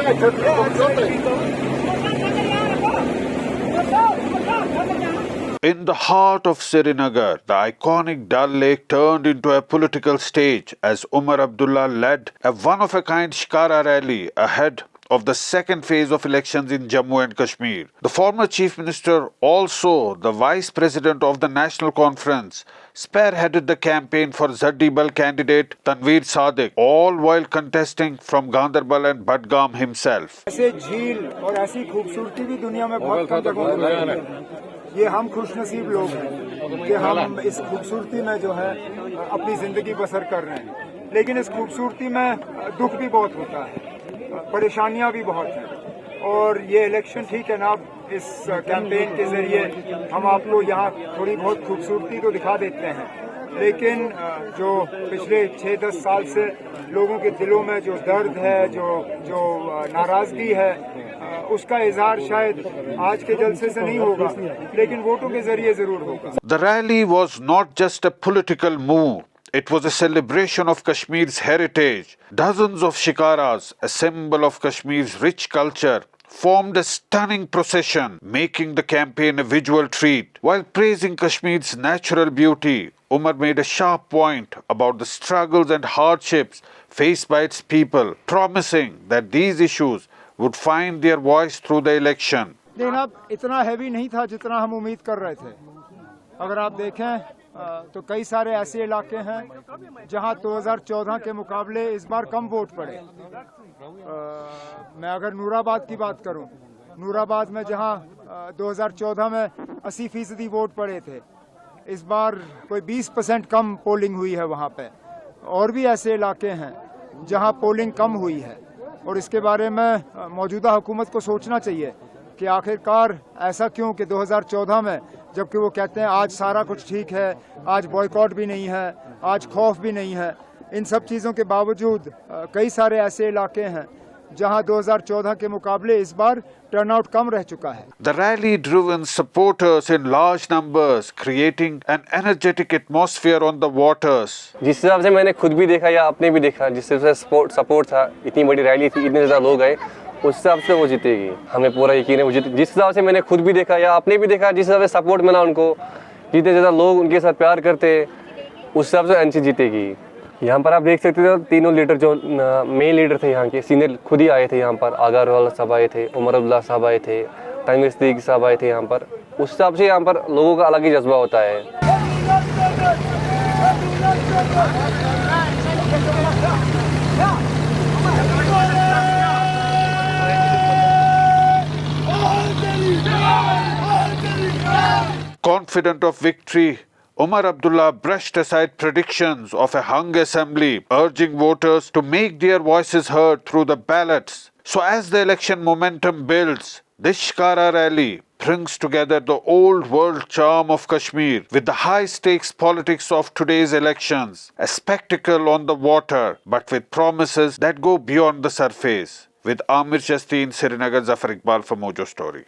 In the heart of Srinagar, the iconic Dal Lake turned into a political stage as Umar Abdullah led a one-of-a-kind Shikara rally ahead of the second phase of elections in Jammu and Kashmir. The former Chief Minister, also the Vice President of the National Conference, spearheaded the campaign for Zadibal candidate Tanveer Sadiq, all while contesting from Gandarbal and Budgam himself. ऐसे झील और ऐसी खूबसूरती भी दुनिया में बहुत कम जगहों पर है। ये हम खुशनसीब लोग हैं कि हम इस खूबसूरती में जो है अपनी जिंदगी बसर कर रहे हैं, लेकिन इस खूबसूरती में दुख भी बहुत होता है, परेशानियां भी बहुत हैं। और ये इलेक्शन ठीक है ना, इस कैंपेन के जरिए हम आपको यहाँ थोड़ी बहुत खूबसूरती तो दिखा देते हैं, लेकिन जो पिछले 6-10 साल से लोगों के दिलों में जो दर्द है, जो नाराजगी है, उसका इजहार शायद आज के जलसे से नहीं होगा, लेकिन वोटों के जरिए जरूर होगा। The rally was not just a political move. It was a celebration of Kashmir's heritage. Dozens of shikaras, a symbol of Kashmir's rich culture, formed a stunning procession, making the campaign a visual treat. While praising Kashmir's natural beauty, Umar made a sharp point about the struggles and hardships faced by its people, promising that these issues would find their voice through the election. लेकिन अब इतना heavy नहीं था जितना हम उम्मीद कर रहे थे। अगर आप देखें तो कई सारे ऐसे इलाके हैं जहां 2014 के मुकाबले इस बार कम वोट पड़े। मैं अगर नूराबाद की बात करूं, नूराबाद में जहां 2014 में 80% वोट पड़े थे, इस बार कोई 20% कम पोलिंग हुई है वहां पे। और भी ऐसे इलाके हैं जहां पोलिंग कम हुई है, और इसके बारे में मौजूदा हुकूमत को सोचना चाहिए कि आखिरकार ऐसा क्यों कि 2014 में जबकि वो कहते हैं आज सारा कुछ ठीक है, आज बॉयकॉट भी नहीं है, आज खौफ भी नहीं है, इन सब चीज़ों के बावजूद कई सारे ऐसे इलाके हैं जहां 2014 के मुकाबले इस बार टर्नआउट कम रह चुका है। The rally drew supporters in large numbers, creating an energetic atmosphere on the waters. जिस हिसाब से मैंने खुद भी देखा या आपने भी देखा, जिस हिसाब से सपोर्ट था, इतनी बड़ी रैली थी, इतने ज़्यादा लोग आए, उस हिसाब से वो जीतेगी, हमें पूरा यकीन है वो जीते। जिस हिसाब से मैंने खुद भी देखा या आपने भी देखा, जिस हिसाब से सपोर्ट मिला उनको, जितने ज़्यादा लोग उनके साथ प्यार करते, उस हिसाब से एनसी जीतेगी। यहाँ पर आप देख सकते थे तीनों लीडर जो मेन लीडर थे यहाँ के सीनियर खुद ही आए थे यहाँ पर। आगार वाला साहब आए थे, उमर अब्दुल्ला साहब आए थे, तनवीर सदीक साहब आए थे यहाँ पर। उस हिसाब से यहाँ पर लोगों का अलग ही जज्बा होता है। Confident of victory, Umar Abdullah brushed aside predictions of a hung assembly, urging voters to make their voices heard through the ballots. So as the election momentum builds, this Shikara rally brings together the old world charm of Kashmir with the high-stakes politics of today's elections, a spectacle on the water, but with promises that go beyond the surface. With Amir Chasti in Srinagar, Zafar Iqbal for Mojo Story.